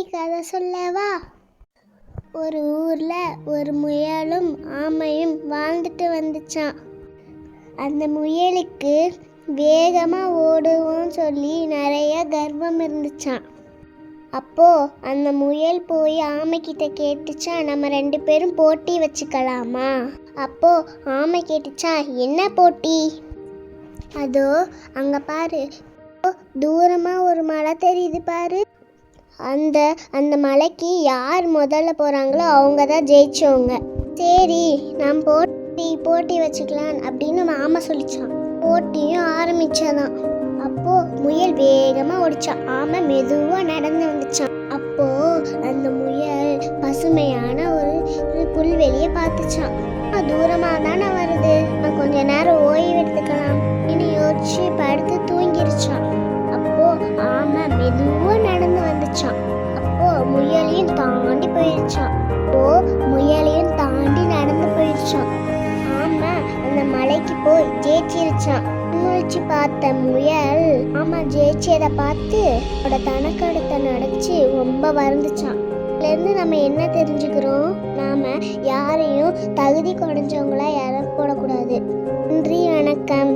குட்டி கதை சொல்லவா? ஒரு ஊர்ல ஒரு முயலும் ஆமையும் வாழ்ந்துட்டு வந்துச்சான். அந்த முயலுக்கு வேகமா ஓடுவோன்னு சொல்லி நிறைய கர்வம் இருந்துச்சான். அப்போ அந்த முயல் போய் ஆமைக்கிட்ட கேட்டுச்சா, நம்ம 2 பேரும் போட்டி வச்சுக்கலாமா? அப்போ ஆமை கேட்டுச்சா, என்ன போட்டி? அதோ அங்க பாரு, தூரமா ஒரு மலை தெரியுது பாரு. அந்த மலைக்கு யார் முதல்ல போறாங்களோ அவங்க தான் ஜெயிச்சவங்க. சரி, நாம் போட்டி வச்சுக்கலாம் அப்படின்னு ஆமை சொல்லிச்சான். போட்டியும் ஆரம்பிச்சாதான். அப்போ முயல் வேகமா ஓடிச்சான், ஆமை மெதுவா நடந்து வந்துச்சான். அப்போ அந்த முயல் பசுமையான ஒரு புல்வெளியை பார்த்துச்சான். தூரமா தானே வருது, கொஞ்ச நேரம் ஓய்வு எடுத்துக்கலாம் யோசிச்சு படுத்து தூங்கிருச்சான். அப்போ ஆமை மெதுவா நடந்து வந்துச்சான். அப்போ முயலையும் தாண்டி போயிருச்சான். நடந்து போயிருச்சான். ஆமை அந்த மலைக்கு போய் ஜெயிச்சிருச்சான். முழிச்சு பார்த்த முயல் ஆமா ஜெயிச்சதை பார்த்து அவட தனக்கடுத்த நடச்சு ரொம்ப வருந்துச்சான். இதுலேருந்து நம்ம என்ன தெரிஞ்சுக்கிறோம்? நாம யாரையும் தகுதி குறைஞ்சவங்களா யாரும் போடக்கூடாது. நன்றி, வணக்கம்.